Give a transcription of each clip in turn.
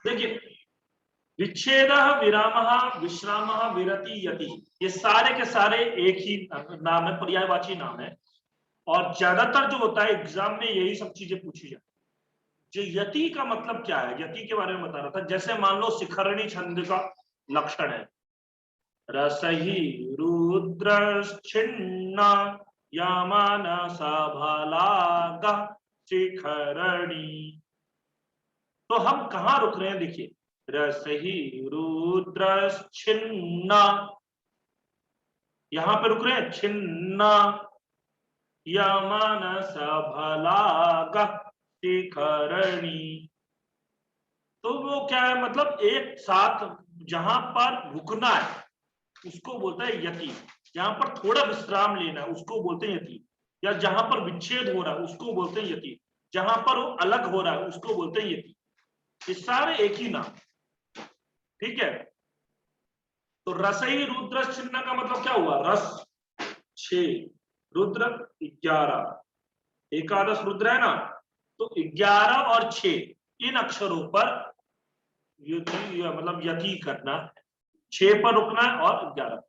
देखिए, विच्छेद, विराम, विश्राम, विरति, यति, ये सारे के सारे एक ही नाम है, पर्यायवाची नाम है। और ज्यादातर जो होता है एग्जाम में यही सब चीजें पूछी जाती है। जो यति का मतलब क्या है, यति के बारे में बता रहा था। जैसे मान लो शिखरणी छंद का लक्षण है, रसहि रुद्रश्चिन्ना यामानसा भालागा शिखरणी। तो हम कहां रुक रहे हैं, देखिए, रसहि रुद्रश्चिन्ना, यहां पे रुक रहे हैं, छिन्ना यामानसा भालागा शिखरणी। तो वो क्या है, मतलब एक साथ जहां पर रुकना है उसको बोलता है यति, जहां पर थोड़ा विश्राम लेना है उसको बोलते हैं यति, या जहां पर विच्छेद हो रहा है उसको बोलते हैं यति, जहां पर वो अलग हो रहा है उसको बोलते हैं यति। ये सारे एक ही नाम, ठीक है। तो रसई रुद्र चिन्ह का मतलब क्या हुआ, रस 6, रुद्र 11, एकादश रुद्र है ना, तो 11 और 6 इन अक्षरों पर युति, मतलब यति करना, 6 पर रुकना है और 11।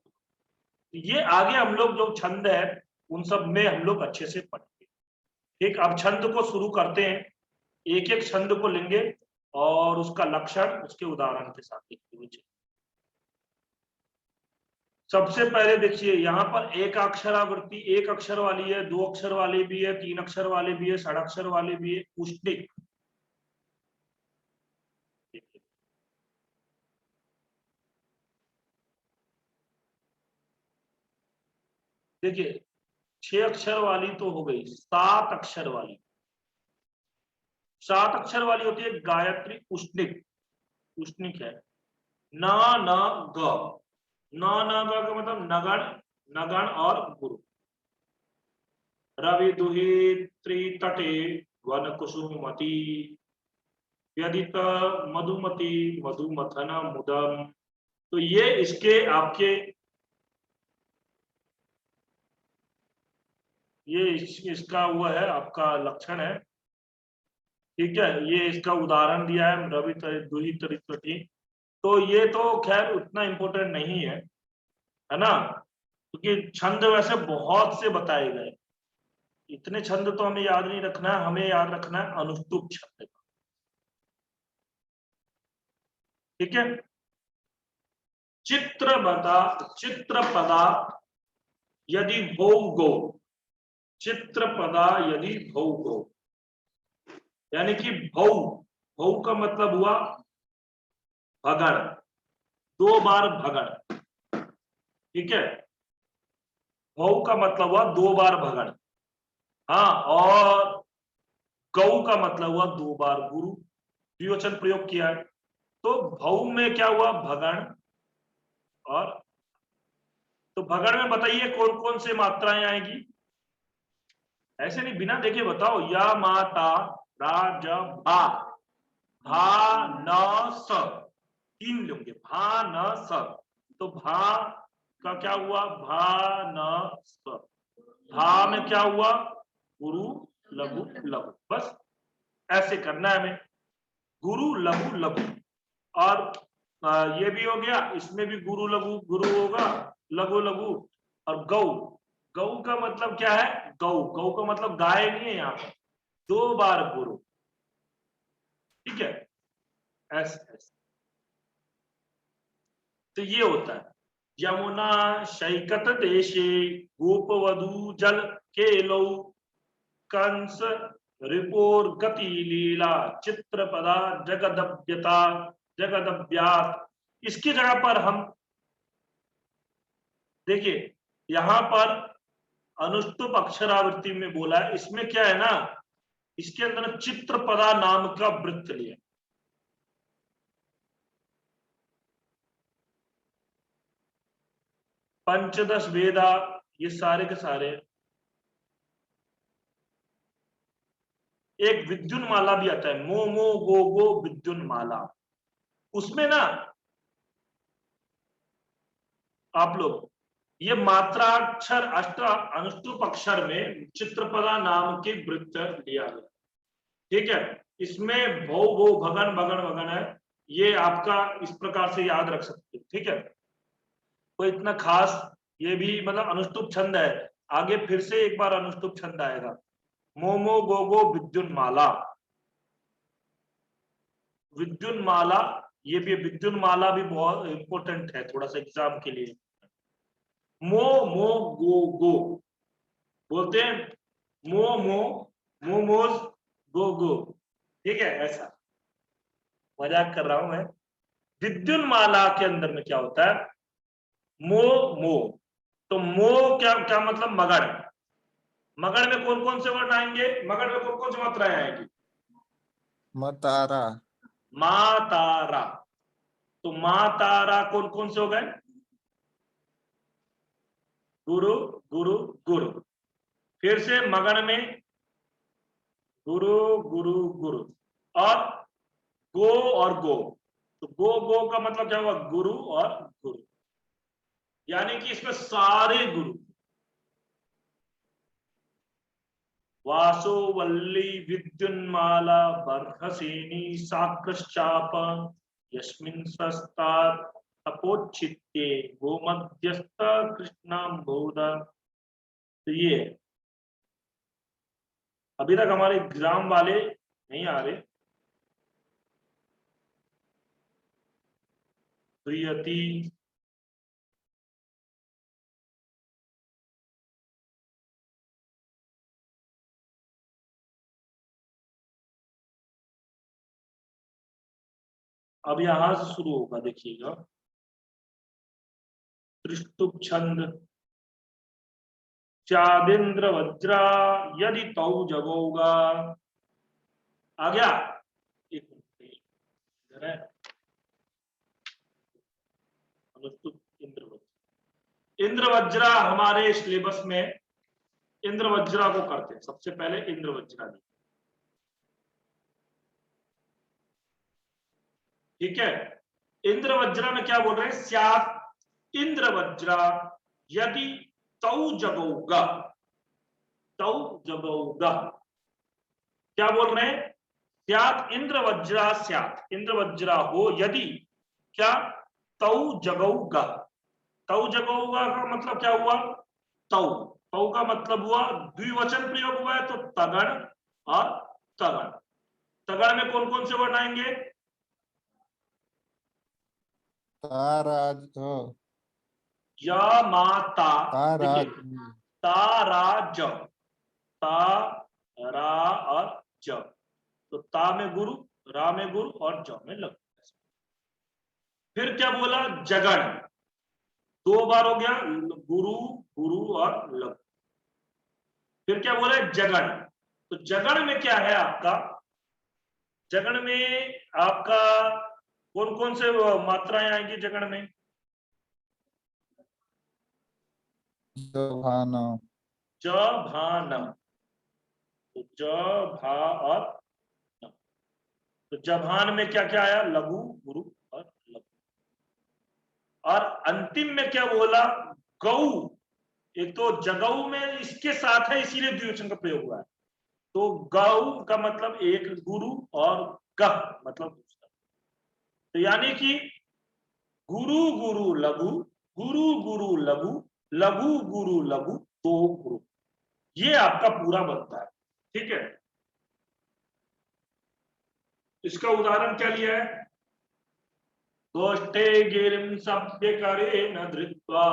ये आगे हम लोग जो छंद है उन सब में हम लोग अच्छे से पढ़ेंगे। ठीक, अब छंद को शुरू करते हैं, एक एक छंद को लेंगे और उसका लक्षण उसके उदाहरण के साथ लिखेंगे। सबसे पहले देखिए, यहाँ पर एक अक्षरावृत्ति, एक अक्षर वाली है, 2 अक्षर वाली भी है, 3 अक्षर वाली भी है, 6 अक्षर वाली भी है, उष्णिक। देखिए, 6 अक्षर वाली तो हो गई, 7 अक्षर वाली, 7 अक्षर वाली होती है गायत्री उष्णिक, उष्णिक है। न न ग, न न ग का मतलब नगण, नगण और गुरु। रवि दुहि त्रितटे वन कुसुमती, व्यदित मधुमती मधुमथन मुदम। तो ये इसके आपके, ये इसका हुआ है आपका लक्षण है, ठीक है। ये इसका उदाहरण दिया है, रवि दुहि त्रितटी। तो ये तो खैर उतना इंपॉर्टेंट नहीं है ना, क्योंकि छंद वैसे बहुत से बताए गए, इतने छंद तो हमें याद नहीं रखना है, हमें याद रखना है अनुष्टुप छंद, ठीक है। चित्रपदा, चित्रपदा यदि भौ गो, चित्रपदा यदि भौ गो, यानी कि भौ, भौ का मतलब हुआ भगड़, 2 बार भगड़, ठीक है। भौ का मतलब हुआ 2 बार भगड़, हाँ। और गौ का मतलब हुआ 2 बार गुरु, द्विवचन प्रयोग किया है। तो भौ में क्या हुआ, भगड़। और तो भगड़ में बताइए कौन कौन से मात्राएं आएगी, ऐसे नहीं बिना देखे बताओ। या माता राज भा, भा न स, 3 लेंगे, भा न स। तो भा का क्या हुआ, भा न स। भा में क्या हुआ, गुरु लघु लघु, बस ऐसे करना है हमें, गुरु लघु लघु। और ये भी हो गया, इसमें भी गुरु लघु गुरु होगा, लघु लघु। और गौ, गौ का मतलब क्या है, गौ, गौ का मतलब गाय नहीं है, यहाँ पर 2 बार गुरु, ठीक है। एस एस, तो ये होता है। यमुना शैकत देशे गोपवधू जल केलौ, कंस रिपोर गति लीला चित्रपदा जगदव्यता जगदव्यात। इसकी जगह पर हम देखिए, यहां पर अनुष्टुप अक्षरावृत्ति में बोला है, इसमें क्या है ना, इसके अंदर चित्रपदा नाम का वृत्त लिया, पंचदश वेदा, ये सारे के सारे। एक विद्युन माला भी आता है, मो मो गो गो विद्युन माला, उसमें ना आप लोग ये मात्राक्षर अष्ट अनुष्टुप अक्षर में चित्रपदा नाम के वृत्त लिया गया, ठीक है। इसमें भौ भौ भगन भगन भगन है, ये आपका इस प्रकार से याद रख सकते हो, ठीक है। कोई इतना खास, ये भी मतलब अनुष्टुप छंद है। आगे फिर से एक बार अनुष्टुप छंद आएगा। मोमो गोगो विद्युन्माला, विद्युन्माला, ये भी विद्युन्माला भी बहुत इंपॉर्टेंट है थोड़ा सा एग्जाम के लिए। मो मो गो गो बोलते हैं, मो मो मोमोज गो गो, ठीक है, ऐसा मजाक कर रहा हूं मैं। विद्युन्माला के अंदर में क्या होता है, मो मो, तो मो क्या क्या मतलब मगड़, मगड़ में कौन कौन से वर्ण आएंगे, मगड़ में कौन कौन सी मात्राएं आएंगी, मतारा, मा तारा, तो मा तारा कौन कौन से हो गए, गुरु गुरु गुरु। फिर से मगड़ में गुरु गुरु गुरु, और गो और गो, तो गो गो का मतलब क्या हुआ, गुरु और गुरु, यानी कि इसमें सारे गुरु। वासो वल्ली विद्युन्माला बर्हसेनी साकृश्चाप यस्मिन् सस्तात् तपोच्छित्ते गोमध्यस्थ कृष्णाम्बोध। तो ये अभी तक हमारे एग्जाम वाले नहीं आ रहे, प्रियति अब यहां से शुरू होगा, देखिएगा। त्रिष्टुप छंद, चादिंद्र वज्रा यदि तौ जगोगा। आ गया, एक मिनट, इधर है। अनुष्टुप इंद्र वज्रा, इंद्र वज्रा हमारे सिलेबस में इंद्र वज्रा को करते हैं सबसे पहले, इंद्र वज्रा दी, ठीक है। इंद्र वज्रा में क्या बोल रहे हैं, स्यात् इंद्र वज्रा यदि तौ जगोगा, तौ जगोगा, क्या बोल रहे हैं, स्यात् इंद्र वज्रा, स्यात् इंद्र वज्रा हो यदि, क्या, तौ जगोगा, तौ जगोगा का मतलब क्या हुआ, तौ, तौ का मतलब हुआ द्विवचन प्रयोग हुआ है, तो तगड़ और तगड़। तगड़ में कौन कौन से वर्ण आएंगे, ताराज, या माता, देखिए, ताराज, ताराज, ता रा और ज, तो ता में गुरु, रा में गुरु और ज में लघु। फिर क्या बोला, जगड़, दो बार हो गया, गुरु गुरु और लघु। फिर क्या बोला, जगड़, तो जगड़ में क्या है आपका, जगड़ में आपका कौन कौन से मात्राएं आएंगी जगड़ में, भान, ज भा न, तो ज भा और न, तो जभान में क्या क्या आया, लघु गुरु और लघु। और अंतिम में क्या बोला, गौ, एक तो जगऊ में इसके साथ है इसीलिए द्विवचन का प्रयोग हुआ है, तो गौ का मतलब एक गुरु और गह मतलब दूसरा, तो यानी कि गुरु गुरु लघु, गुरु गुरु लघु, लघु गुरु लघु, दो गुरु, ये आपका पूरा बनता है, ठीक है। इसका उदाहरण क्या लिया है, गोष्ठे गिरिम सभ्य करे न धृत्वा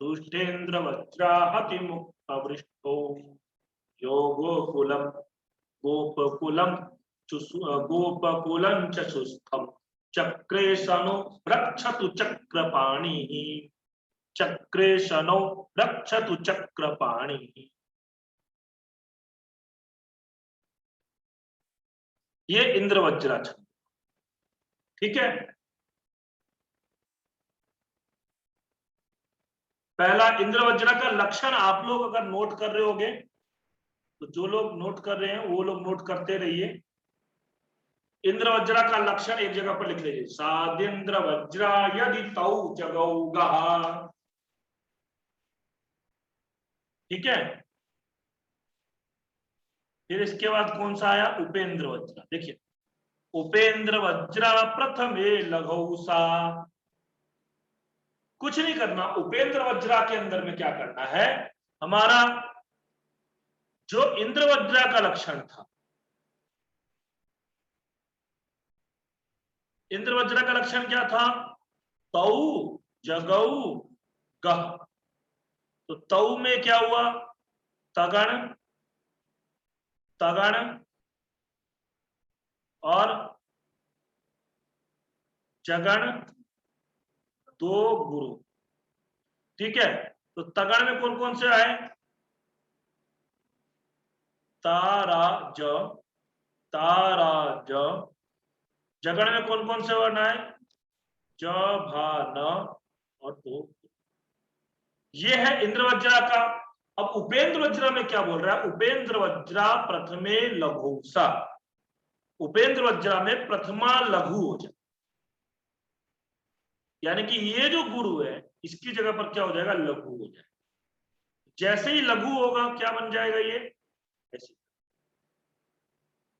तुष्टेन्द्र वज्राहति मुक्त वृष्टो योगोकुलम गोपकुलम गोपकुलं च सुस्थम चक्रे शनो रक्षतु चक्रपाणि, चक्रे शनो रक्षतु चक्रपाणि। ये इंद्र वज्रा छंद, ठीक है। पहला इंद्र वज्रा का लक्षण आप लोग अगर नोट कर रहे होगे, तो जो लोग नोट कर रहे हैं वो लोग नोट करते रहिए। इंद्र वज्रा का लक्षण एक जगह पर लिख लीजिए, सादिंद्र वज्रा यदि तौ जगौगा, ठीक है। फिर इसके बाद कौन सा आया, उपेंद्र वज्रा, देखिए उपेंद्र वज्रा प्रथमे लघौसा। कुछ नहीं करना, उपेंद्र वज्रा के अंदर में क्या करना है, हमारा जो इंद्र वज्रा का लक्षण था, इंद्र वज्रा का लक्षण क्या था, तौ जगऊ गह। तो तौ में क्या हुआ, तगण, तगण और जगण, दो गुरु। ठीक है, तो तगण में कौन कौन से आए, तारा ज, तारा ज। जगण में कौन कौन से वर्ण आए, ज भा न और दो। ये है इंद्र वज्रा का। अब उपेंद्र वज्रा में क्या बोल रहा है, उपेंद्र वज्रा प्रथमे लघुसा। उपेंद्र वज्रा में प्रथमा लघु हो जाए, यानी कि ये जो गुरु है इसकी जगह पर क्या हो जाएगा, लघु हो जाएगा। जैसे ही लघु होगा क्या बन जाएगा, ये ऐसे।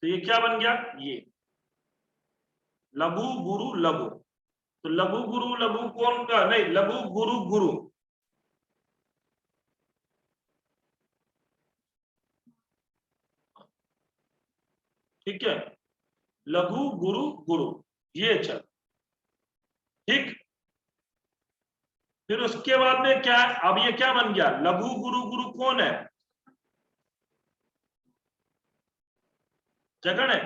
तो ये क्या बन गया, ये लघु गुरु लघु। तो लघु गुरु लघु कौन का, नहीं, लघु गुरु गुरु। ठीक है, लघु गुरु गुरु, ये चल। ठीक, फिर उसके बाद में क्या, अब ये क्या बन गया, लघु गुरु गुरु कौन है, जगण है,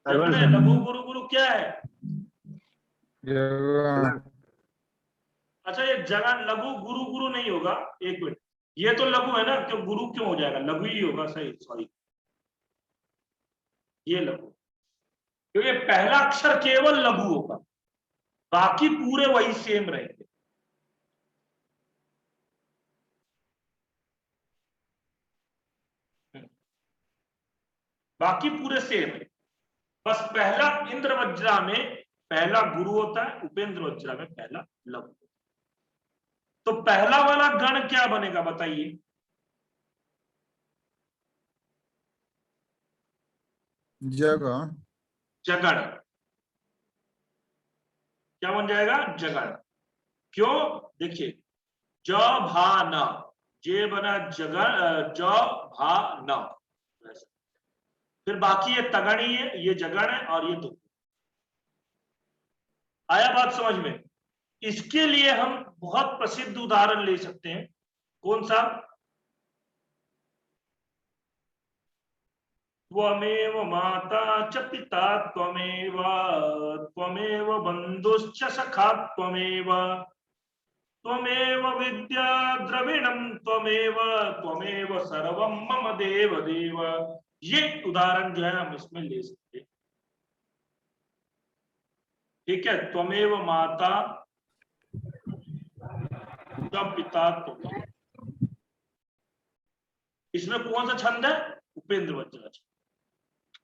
जगण है। लघु गुरु गुरु क्या है, जगण, अच्छा ये जगन, लघु गुरु गुरु नहीं होगा, एक मिनट, ये तो लघु है ना, क्यों गुरु क्यों हो जाएगा, लघु ही होगा, सही, सॉरी, ये लघु, क्योंकि पहला अक्षर केवल लघु होगा, बाकी पूरे वही सेम रहेंगे। बाकी पूरे सेम है, बस पहला इंद्र वज्रा में पहला गुरु होता है, उपेंद्र वज्रा में पहला लघु। तो पहला वाला गण क्या बनेगा बताइए, जगण, जगण। क्या बन जाएगा, जगण। क्यों, देखिए, ज भा न, जे बना जगण, ज भा न, फिर बाकी ये तगण ही है, ये जगण है और ये दो। आया बात समझ में। इसके लिए हम बहुत प्रसिद्ध उदाहरण ले सकते हैं, कौन सा, त्वमेव माता च पिता त्वमेव, त्वमेव बंधुश्च सखा त्वमेव, त्वमेव विद्या द्रविणम त्वमेव, त्वमेव सर्वम मम देव देव। ये उदाहरण जो है हम इसमें ले सकते हैं। ठीक है, त्वमेव माता च पिता त्वमेव, इसमें कौन सा छंद है, उपेंद्र वज्रा छंद।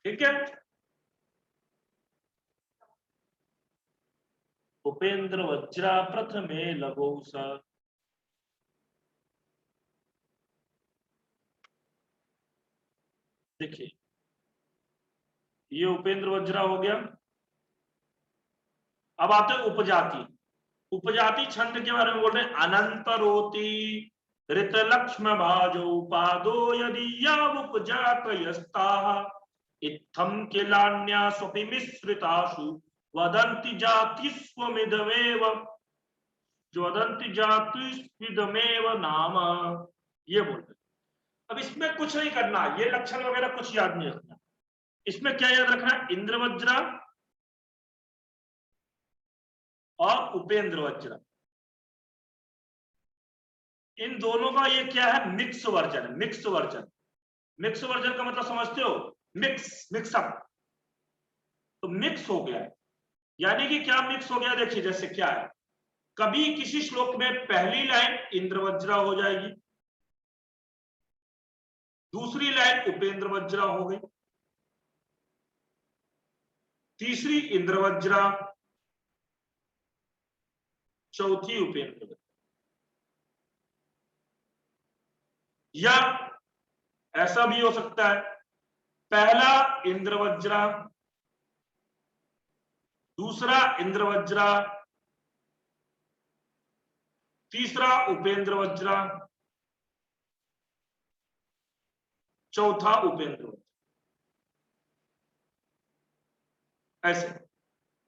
ठीक है, उपेंद्र वज्रा प्रथमे लघुस। देखिए, ये उपेंद्र वज्रा हो गया। अब आते हैं उपजाति। उपजाति छंद के बारे में बोल रहे हैं, अनंतरोति ऋत लक्ष्म भाजो पादो यदि यावुपजात यस्ताः इत्थं किलान्या स्वपि मिश्रितासु वदन्ति जाति स्वमिदमेव, जो वदन्ति जाति स्विदमेव नाम, ये बोल रहे। अब इसमें कुछ नहीं करना, ये लक्षण वगैरह कुछ याद नहीं रखना। इसमें क्या याद रखना है, इंद्र वज्रा और उपेंद्र वज्रा, इन दोनों का ये क्या है, mix version. Mix version, mix version का मतलब समझते हो, मिक्स, मिक्सअप। तो मिक्स हो गया है, यानी कि क्या मिक्स हो गया, देखिए जैसे क्या है, कभी किसी श्लोक में पहली लाइन इंद्र वज्रा हो जाएगी, दूसरी लाइन उपेंद्र वज्रा हो गई, तीसरी इंद्र वज्रा, चौथी उपेंद्र वज्रा। या ऐसा भी हो सकता है पहला इंद्रवज्रा, दूसरा इंद्रवज्रा, तीसरा उपेंद्र वज्रा, चौथा उपेंद्र वज्रा। ऐसे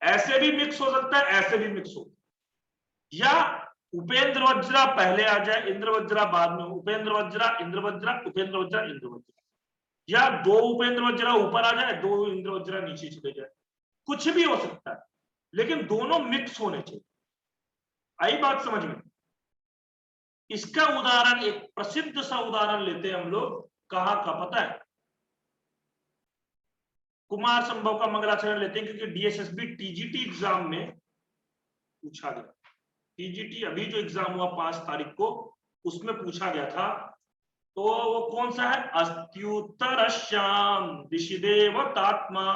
ऐसे भी मिक्स हो सकता है, ऐसे भी मिक्स हो, या उपेंद्र वज्रा पहले आ जाए, इंद्र वज्रा बाद में, उपेंद्र वज्रा इंद्र वज्रा, उपेंद्र वज्रा इंद्र वज्रा, या दो उपेंद्र वज्रा ऊपर आ जाए, दो इंद्र वज्रा नीचे चले जाए, कुछ भी हो सकता है, लेकिन दोनों मिक्स होने चाहिए। आई बात समझ में? इसका उदाहरण, एक प्रसिद्ध सा उदाहरण लेते हैं हम लोग, कहां का पता है? कुमार संभव का मंगलाचरण लेते हैं, क्योंकि डीएसएसबी टीजीटी एग्जाम में पूछा गया। टीजीटी अभी जो एग्जाम हुआ 5 तारीख को, उसमें पूछा गया था। तो वो कौन सा है? अस्त्युत्तरश्याम दिशिदेवतात्मा।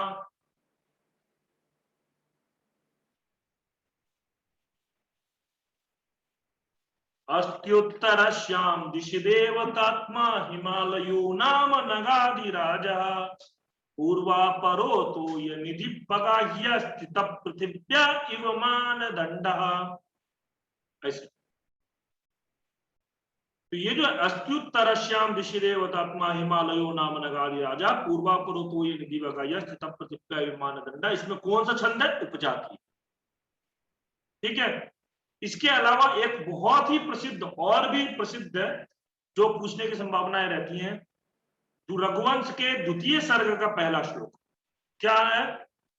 अस्त्युत्तरश्याम दिशिदेवतात्मा हिमालयो नाम नगाधिराजा पूर्वापरो तो ये निधि पगाह्य स्थित पृथिव्या इव मानदंडः। ऐसे तो ये जो अस्त्युत्तरश्याम दिशिदेवतात्मा हिमालयो नाम नगाधिराजा पूर्वापरो तो ये निधि पगाह्य स्थित पृथिव्या इव मानदंडः, इसमें कौन सा छंद है? उपजाति। ठीक है। इसके अलावा एक बहुत ही प्रसिद्ध, और भी प्रसिद्ध है, जो पूछने की संभावनाएं रहती हैं, जो रघुवंश के द्वितीय सर्ग का पहला श्लोक क्या है?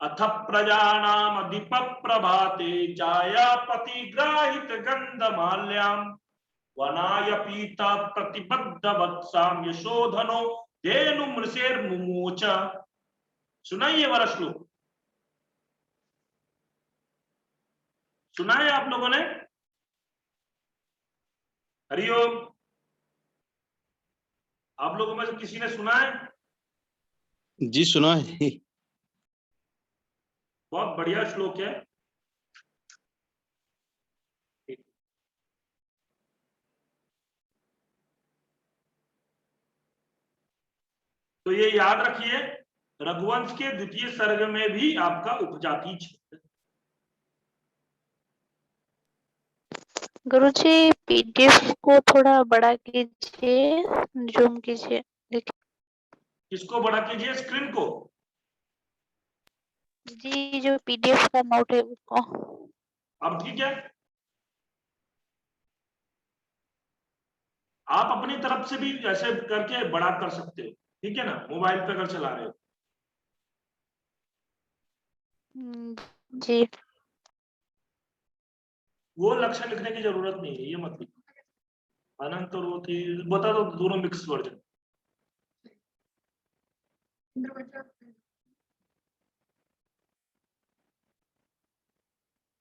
अथ प्रजानाम अधिप प्रभाते जायापति ग्राहित गंधमाल्याम वनाय पीता प्रतिबद्ध वत्साम यशोधनो धेनु मृषेर मुमोच। सुनाइए वाला श्लोक, सुना है आप लोगों ने? हरिओम। आप लोगों में से किसी ने सुना है? जी सुना है। बहुत बढ़िया श्लोक है। तो ये याद रखिए, रघुवंश के द्वितीय सर्ग में भी आपका उपजाति छंद। गुरुजी पीडीएफ को थोड़ा बड़ा कीजिए, जूम कीजिए। किसको बड़ा कीजिए? स्क्रीन को? जी जो पीडीएफ का नोट है उसको। अब ठीक है। आप अपनी तरफ से भी ऐसे करके बड़ा कर सकते हो, ठीक है ना, मोबाइल पे अगर चला रहे हो। जी वो लक्ष्य लिखने की जरूरत नहीं है, ये मत लिखो। अनंत और वो थी, बता दो दोनों मिक्स वर्जन।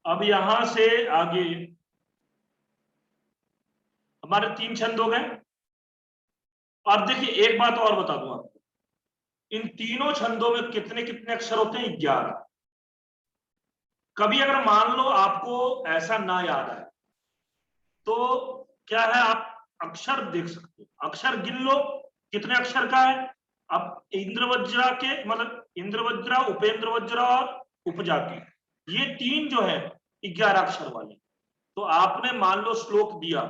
अब यहां से आगे हमारे 3 छंद हो गए। और देखिए एक बात और बता दूं आपको, इन तीनों छंदों में कितने कितने अक्षर होते हैं? 11। कभी अगर मान लो आपको ऐसा ना याद आए तो क्या है, आप अक्षर देख सकते हो, अक्षर गिन लो कितने अक्षर का है। अब इंद्रवज्रा के मतलब इंद्रवज्रा, उपेंद्र वज्रा और उपजाति, ये 3 जो है 11 अक्षर वाले। तो आपने मान लो श्लोक दिया,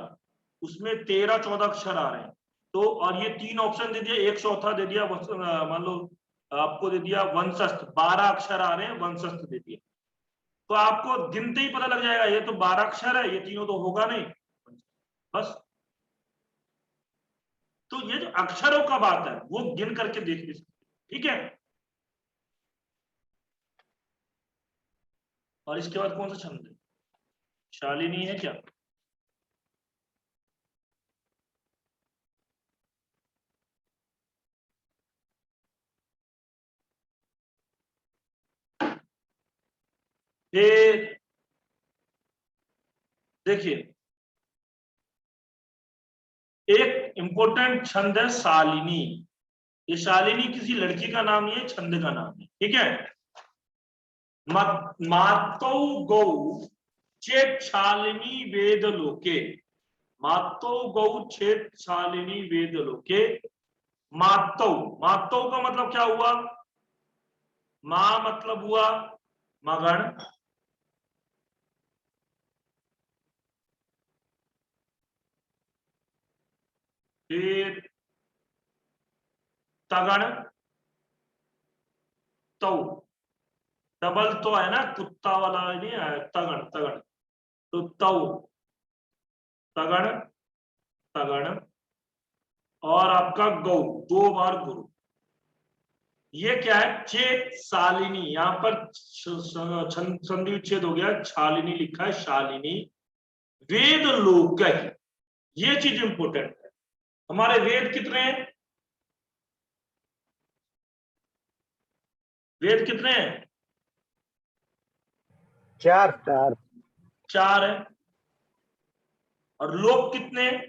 उसमें 13-14 अक्षर आ रहे हैं, तो और ये 3 ऑप्शन दे दिया, एक चौथा दे दिया, मान लो आपको दे दिया वंशस्थ, 12 अक्षर आ रहे हैं, वंशस्थ दे दिया, तो आपको गिनते ही पता लग जाएगा ये तो 12 अक्षर है, ये तीनों तो होगा नहीं, बस। तो ये जो अक्षरों का बात है वो गिन करके देख भी सकते, ठीक है। और इसके बाद कौन सा छंद है? शालिनी है क्या? फिर देखिए एक इंपॉर्टेंट छंद है शालिनी। ये शालिनी किसी लड़की का नाम नहीं है, छंद का नाम है, ठीक है। मातौ गौ चेत शालिनी वेद लोके, मातौ गौ चेत शालिनी वेद लोके, मातौ, मातौ का मतलब क्या हुआ? मां मतलब हुआ मगण, फिर तगण, तौ, डबल तो है ना, कुत्ता वाला नहीं है, तगण तगण, तो तौ, तगण, तगण, और आपका गौ, 2 बार गुरु। ये क्या है? चेत शालिनी, यहां पर संधि विच्छेद हो गया, शालिनी लिखा है, शालिनी। वेद लोक, ये चीज इंपोर्टेंट है। हमारे वेद कितने हैं? वेद कितने हैं? 4 4 है। और लोक कितने हैं?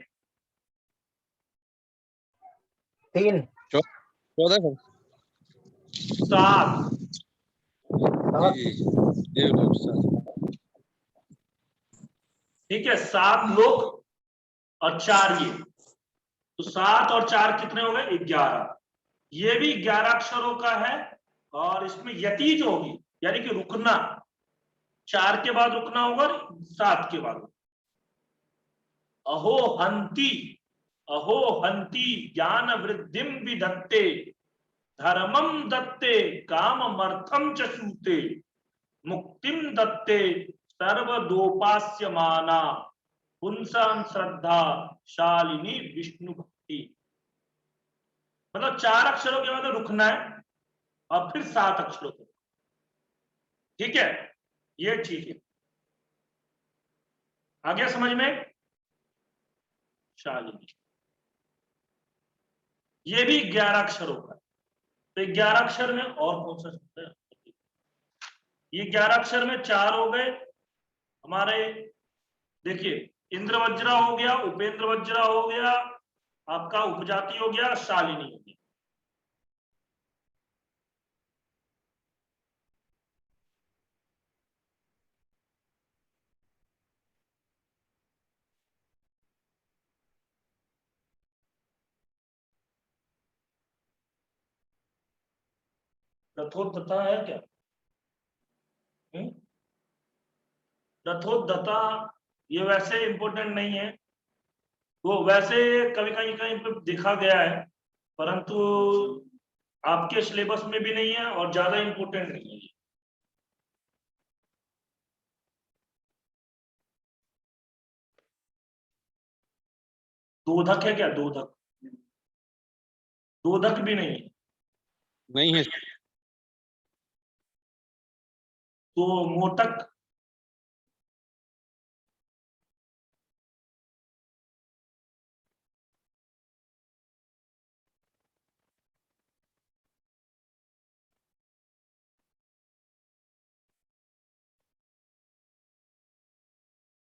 3 14 7। ठीक है, 7 लोक और 4 ये, तो 7 और 4 कितने हो गए? 11। ये भी 11 अक्षरों का है। और इसमें यति जो होगी, यानी कि रुकना, 4 के बाद रुकना होगा, 7 के बाद। अहो हंति, अहो हंति ज्ञान वृद्धिम विधत्ते, धर्मम दत्ते काममर्थम च सूते, मुक्तिम दत्ते सर्वदोपास्यमाना, पुंसां श्रद्धा शालिनी विष्णु भक्ति। मतलब 4 अक्षरों के बाद रुकना है और फिर 7 अक्षरों के। ठीक है, ये ठीक है, आ गया समझ में? शालिनी, ये भी 11 अक्षरों का। तो 11 अक्षर में और कौन सा शब्द है? ये 11 अक्षर में 4 हो गए हमारे। देखिए, इंद्र वज्रा हो गया, उपेंद्र वज्रा हो गया, आपका उपजाति हो गया, शालिनी हो गया। रथोद्धता है क्या? रथोद्धता ये वैसे इंपॉर्टेंट नहीं है, वो वैसे कभी कहीं कहीं पे देखा गया है, परंतु आपके सिलेबस में भी नहीं है और ज्यादा इंपॉर्टेंट नहीं है। दोधक है क्या? दोधक, दोधक भी नहीं है। नहीं है। तो मोटक,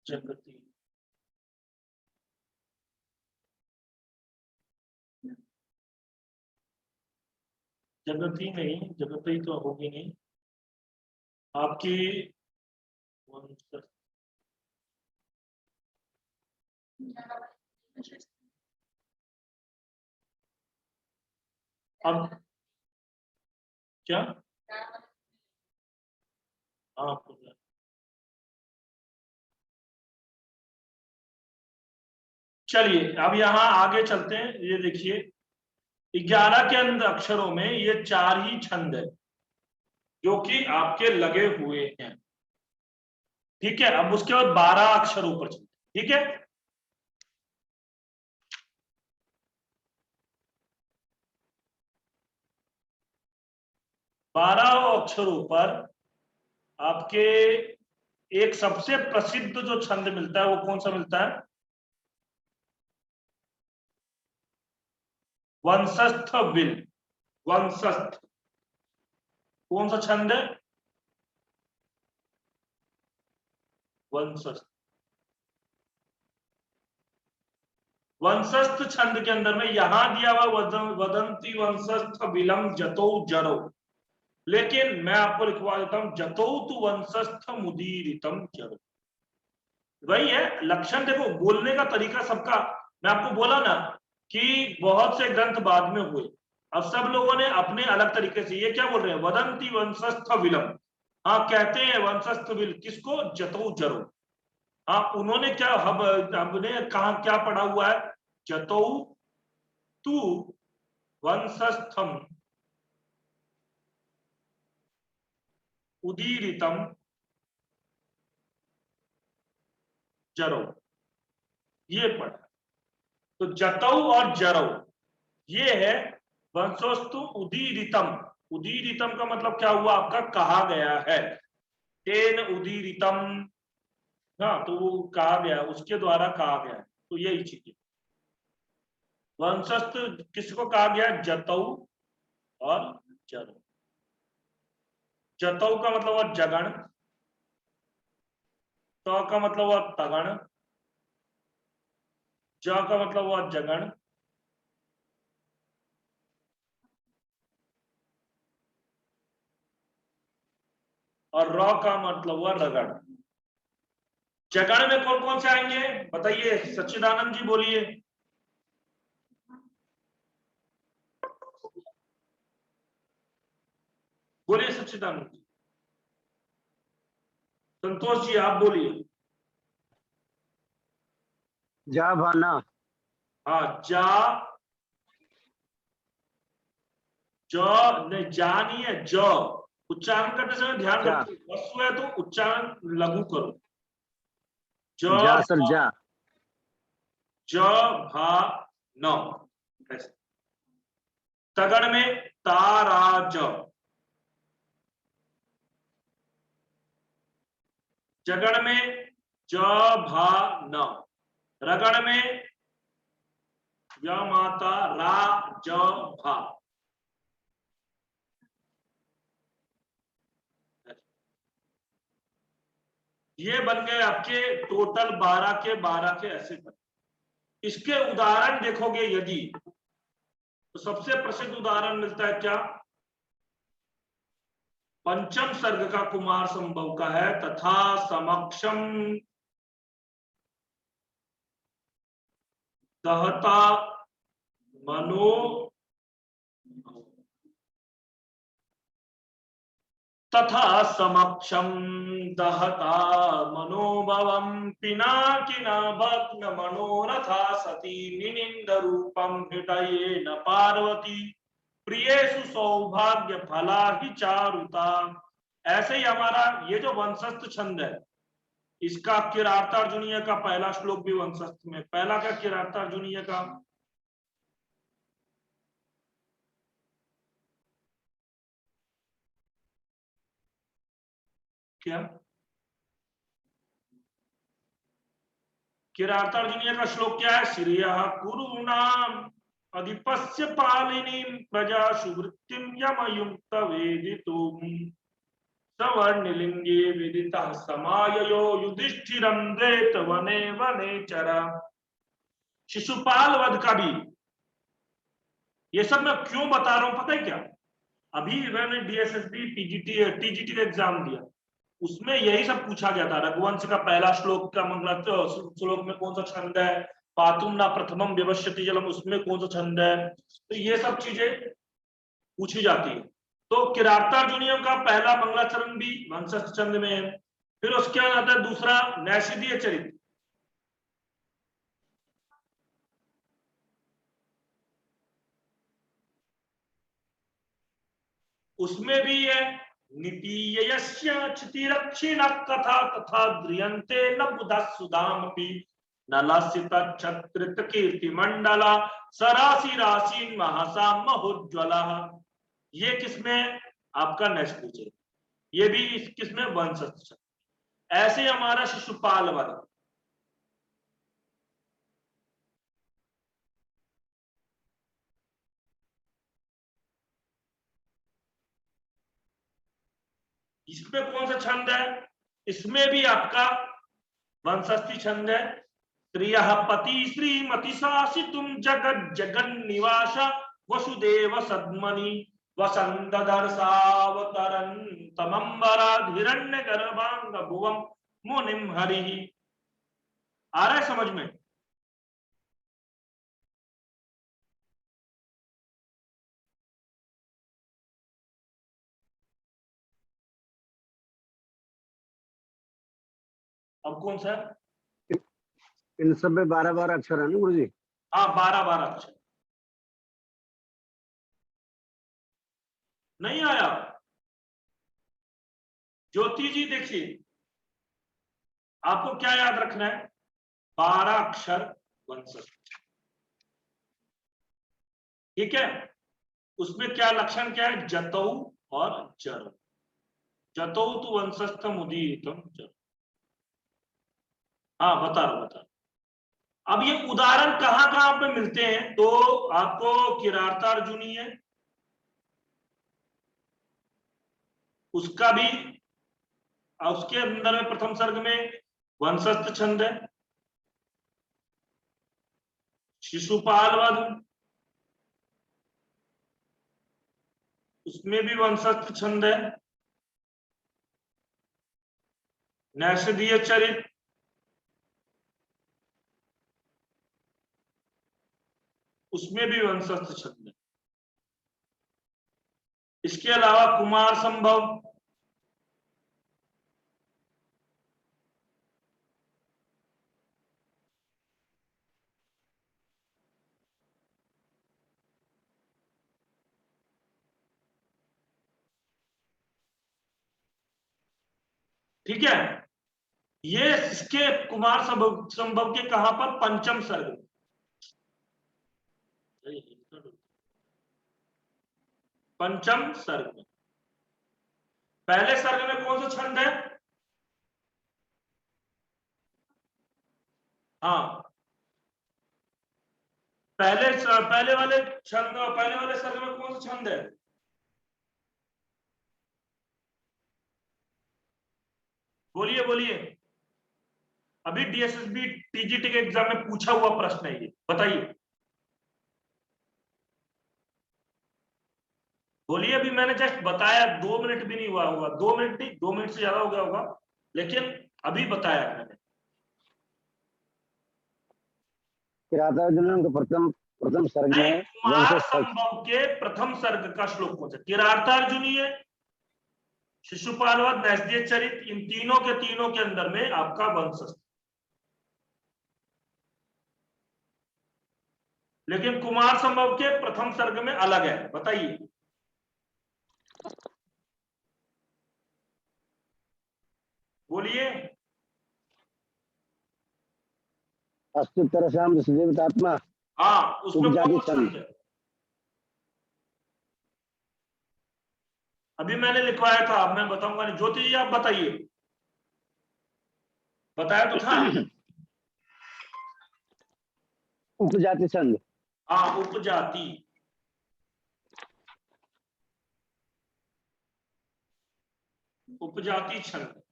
जगती, जगती नहीं, जगती तो होगी नहीं आपकी। अब क्या? हाँ, चलिए अब यहां आगे चलते हैं। ये देखिए, 11 के अंदर अक्षरों में ये 4 ही छंद है जो कि आपके लगे हुए हैं। ठीक है, अब उसके बाद 12 अक्षरों पर चलते। ठीक है, 12 अक्षरों पर आपके एक सबसे प्रसिद्ध जो छंद मिलता है, वो कौन सा मिलता है? वंशस्थ बिल। वंशस्थ कौन सा छंद है? वंशस्थ। वंशस्थ छंद के अंदर में यहां दिया हुआ वदंती वंशस्थ बिलम जतो जरो, लेकिन मैं आपको लिखवा देता हूं जतो तु वंशस्थ मुदीरितम जरो। वही है लक्षण। देखो, बोलने का तरीका सबका, मैं आपको बोला ना कि बहुत से ग्रंथ बाद में हुए, अब सब लोगों ने अपने अलग तरीके से, ये क्या बोल रहे हैं, वदंती वंशस्थ विलम, हाँ कहते हैं वंशस्थ विल किसको, जतौ जरो, हाँ उन्होंने क्या हमने कहा क्या पढ़ा हुआ है, जतौ तू वंशस्थम उदीरितम जरो, ये पढ़ा। तो जतौ और जरौ ये है वंशोस्तु उदीरितम, उदीरितम का मतलब क्या हुआ आपका, कहा गया है, तेन उदीरितम, हाँ तो वो कहा गया, उसके द्वारा कहा गया, तो यही चीज है। वंशस्थ किसको कहा गया, जतौ और जरौ। जतौ का मतलब हुआ जगण, त का मतलब हुआ तगण, ज का मतलब हुआ जगण, और र का मतलब हुआ रगड़। जगण में कौन कौन से आएंगे बताइए, सच्चिदानंद जी बोलिए। बोलिए सच्चिदानंद जी। संतोष जी आप बोलिए। जा भाना, हाँ जा, ज नहीं, जा नहीं है, ज, उच्चारण करते समय ध्यान जा। रखिए, वस्तु है तो उच्चारण लघु करो। ज जा सर जा। ज भा न, ऐसे। तगड़ में ताराज, जगड़ में ज भा न, रगड़ में य माता रा ज भा। ये बन गए आपके टोटल 12 के 12 के ऐसे बन। इसके उदाहरण देखोगे यदि, तो सबसे प्रसिद्ध उदाहरण मिलता है क्या, पंचम सर्ग का कुमार संभव का है, तथा समक्षम दहता मनो, तथा समक्षम दहता मनोभवम पिनाकिना भग्न मनोरथा सती निनिंद रूपम हृदये न पार्वती प्रियेषु सौभाग्य फला ही चारुता। ऐसे ही हमारा ये जो वंशस्थ छंद है, इसका किरातार्जुनीय का पहला श्लोक भी वंशस्थ में, पहला क्या किरातार्जुनीय का, क्या किरातार्जुनीय का श्लोक क्या है, श्रियः कुरूणाम अधिपस्य पालिनी प्रजा सुवृत्तिम यमयुक्त वेदितुम सवर्णलिंगे विदितः समाययो युधिष्ठिरं द्वैत वने वने चरा। शिशुपाल वध का भी, ये सब मैं क्यों बता रहा हूं पता है क्या, अभी मैंने डीएसएसबी टीजीटी का एग्जाम दिया, उसमें यही सब पूछा गया था। रघुवंश का पहला श्लोक का मंगल श्लोक में कौन सा छंद है, पातुम ना प्रथमम व्यवस्यति जलम उसमें कौन सा छंद है, तो ये सब चीजें पूछी जाती है। तो किरातार्जुनियों का पहला मंगलाचरण भी वंशस्थ छंद में है। फिर उसके बाद आता है दूसरा नैषधीय चरित्र, उसमें भी है निपीयस्य क्षितिरक्षिण कथा तथा द्रियन्ते न बुधा सुदामपि नलसित छत्रित कीर्ति मंडला सरासी राशीन महासा महोज्वला। ये किसमें आपका नेक्स्ट, ये भी किसमें वंशस्थ। ऐसे हमारा शिशुपाल वध, इसमें कौन सा छंद है, इसमें भी आपका वंशस्थी छंद है। प्रियः पति श्रीमती सासी तुम जगत जगन निवास वसुदेव सद्मनि वसंत दर्शावतरन तमंबरा हिरण्य गर्भांग भुवम मुनिम हरि। आ रहा है समझ में, अब कौन सा है? इन सब में 12-12 अक्षर है ना गुरु जी? हाँ, 12-12 अक्षर। नहीं आया? ज्योति जी देखिए, आपको क्या याद रखना है? 12 अक्षर वंशस्थ, ठीक है। उसमें क्या लक्षण क्या है? जतौ और जर। जतौ तो वंशस्थम उदीरितम जर। हाँ, बता रहा। अब ये उदाहरण कहां कहां पे मिलते हैं? तो आपको किरातार्जुनी है, उसका भी, उसके अंदर में प्रथम सर्ग में वंशस्थ छंद है। शिशुपाल वध, उसमें भी वंशस्थ छंद है। नैषधीय चरित, उसमें भी वंशस्थ छंद है। इसके अलावा कुमार संभव, ठीक है। ये इसके कुमार संभव संभव के कहां पर? पंचम सर्ग। पंचम सर्ग में। पहले सर्ग में कौन सा छंद है? हाँ, पहले वाले छंद, पहले वाले सर्ग में कौन सा छंद है? बोलिए बोलिए। अभी डीएसएसबी टीजीटी के एग्जाम में पूछा हुआ प्रश्न है ये, बताइए। बोलिए, अभी मैंने जस्ट बताया, 2 मिनट भी नहीं हुआ होगा, 2 मिनट नहीं, 2 मिनट से ज्यादा हो गया होगा, लेकिन अभी बताया मैंने। किरातार्जुनीय का प्रथम सर्ग में कुमार संभव के प्रथम सर्ग का श्लोक कौन सा? किरातार्जुनीय, शिशुपाल वध, नैषधीय चरित, इन तीनों के अंदर में आपका वंशस्थ। लेकिन कुमार संभव के प्रथम सर्ग में अलग है, बताइए। बोलिए। अस्तुतरसाम सदेवतात्मा। हाँ, उसमें कौन सा छंद है? अभी मैंने लिखवाया था, अब मैं बताऊंगा नहीं। ज्योति जी आप बताइए, बताया तो था। उपजाति छंद। हाँ, उपजाति। उपजाति छंद,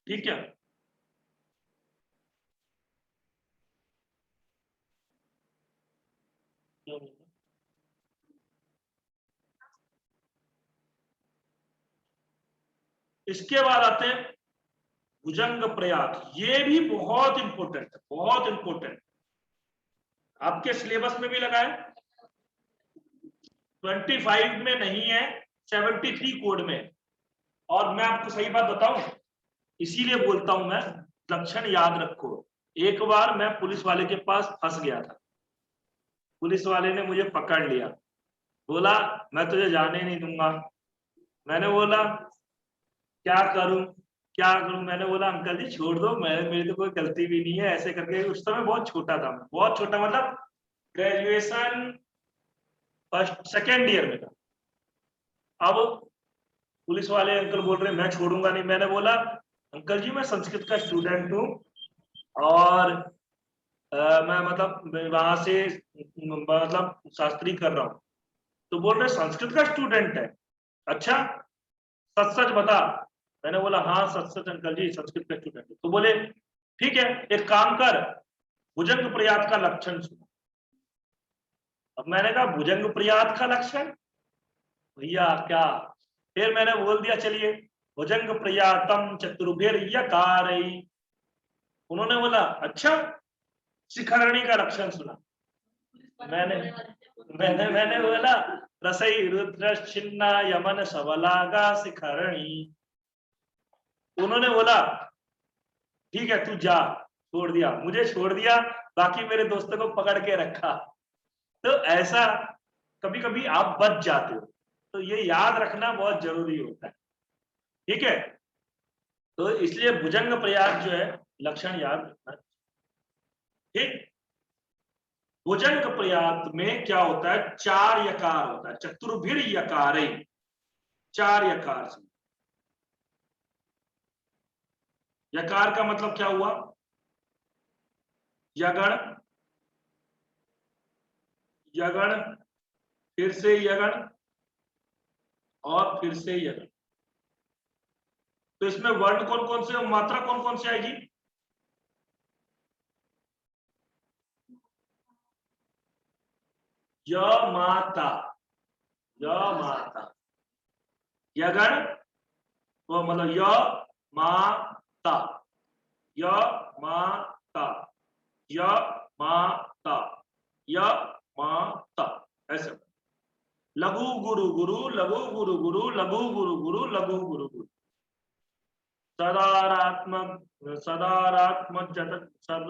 ठीक है। इसके बाद आते हैं भुजंग प्रयात। ये भी बहुत इंपॉर्टेंट है, बहुत इंपॉर्टेंट। आपके सिलेबस में भी लगा है, 25 में नहीं है, 73 कोड में। और मैं आपको सही बात बताऊं, इसीलिए बोलता हूं मैं, लक्षण याद रखो। एक बार मैं पुलिस वाले के पास फंस गया था, पुलिस वाले ने मुझे पकड़ लिया, बोला मैं तुझे जाने नहीं दूंगा। मैंने बोला क्या करूं क्या करूं? मैंने बोला अंकल जी छोड़ दो, मेरी तो कोई गलती भी नहीं है, ऐसे करके। उस समय बहुत छोटा था, बहुत छोटा, मतलब ग्रेजुएशन फर्स्ट सेकेंड ईयर में था। अब पुलिस वाले अंकल बोल रहे मैं छोड़ूंगा नहीं। मैंने बोला अंकल जी मैं संस्कृत का स्टूडेंट हूँ, और मैं मतलब वहां से मतलब शास्त्री कर रहा हूँ। तो बोल रहे संस्कृत का स्टूडेंट है? अच्छा, सच सच बता। मैंने बोला हाँ सच सच अंकल जी, संस्कृत का स्टूडेंट है। तो बोले ठीक है, एक काम कर, भुजंग प्रयात का लक्षण सुनो। अब मैंने कहा भुजंग प्रयात का लक्षण, भैया क्या? फिर मैंने बोल दिया चलिए, भुजंग प्रयातम चतुर्भिर यकारई। उन्होंने बोला अच्छा, शिखरणी का लक्षण सुना। मैंने मैंने मैंने बोला रसई रुद्र छिन्ना यमन सबलागा शिखरणी। उन्होंने बोला ठीक है तू जा, छोड़ दिया, मुझे छोड़ दिया, बाकी मेरे दोस्तों को पकड़ के रखा। तो ऐसा कभी कभी आप बच जाते हो, तो ये याद रखना बहुत जरूरी होता है। ठीक है, तो इसलिए भुजंग प्रयाग जो है लक्षण याद रखना। ठीक, भुजंग प्रयाग में क्या होता है, 4 यकार होता है, चतुर्भिर यकारे, 4 यकार से। यकार का मतलब क्या हुआ, यगण, यगण, फिर से यगण और फिर से यगण। तो इसमें वर्ण कौन कौन से, मात्रा कौन कौन सी आएगी, य माता, य माता, यगण तो मतलब य माता, य माता, य माता, य माता, ऐसे। लघु गुरु गुरु, लघु गुरु गुरु, लघु गुरु गुरु, लघु गुरु गुरु। सदारात्मक सदारात्मक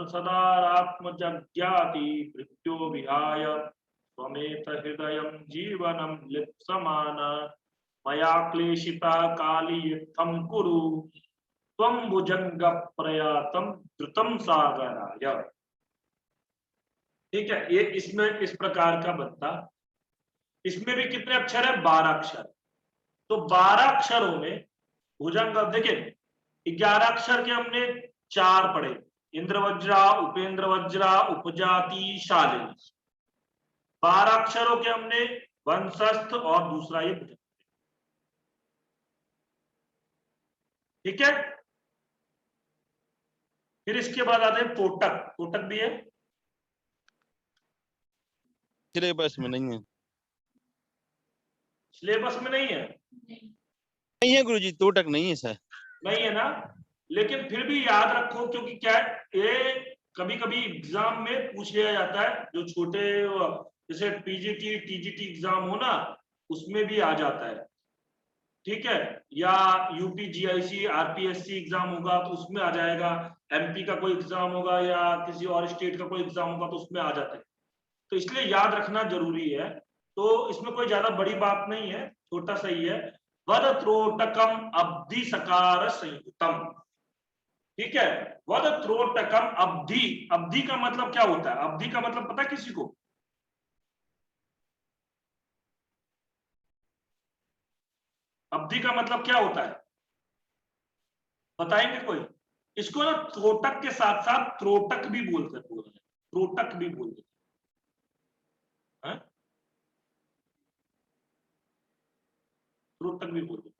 सदारात्म जज्ञाति मृत्यो विहाय स्वमेत हृदयं जीवनं लिप्समान मया क्लेशिता काली युद्धं कुरु त्वं भुजंग प्रयातम द्रुतम सागराय। ठीक है, ये इसमें इस प्रकार का बनता। इसमें भी कितने अक्षर है, 12 अक्षर। तो 12 अक्षरों में भुजंग, अब देखिए 11 अक्षर के हमने 4 पढ़े, इंद्रवज्रा, उपेंद्र वज्रा, उपजाति, शालिनी। 12 अक्षरों के हमने वंशस्थ और दूसरा ये भुजंग। ठीक है, फिर इसके बाद आते हैं तोटक। तोटक भी है, सिलेबस में नहीं है, सिलेबस में नहीं है, नहीं है गुरुजी, तोटक नहीं है सर। नहीं है ना, लेकिन फिर भी याद रखो, क्योंकि क्या है, ये कभी कभी एग्जाम में पूछ लिया जाता है, जो छोटे जैसे पीजीटी टीजीटी एग्जाम हो ना, उसमें भी आ जाता है। ठीक है, या यूपी जीआईसी आरपीएससी एग्जाम होगा तो उसमें आ जाएगा, एमपी का कोई एग्जाम होगा या किसी और स्टेट का कोई एग्जाम होगा तो उसमें आ जाता है। तो इसलिए याद रखना जरूरी है। तो इसमें कोई ज्यादा बड़ी बात नहीं है, छोटा सा ही है। वद त्रोटकम अब्धि सकार संयुतम। ठीक है, वद त्रोटकम अब्धि। अब्धि का मतलब क्या होता है, अब्धि का मतलब पता है किसी को, अब्धि का मतलब क्या होता है, बताएंगे कोई? इसको ना त्रोटक के साथ साथ त्रोटक भी बोलते हैं, त्रोटक भी बोलते हैं, त्रोटक भी बोलते हैं।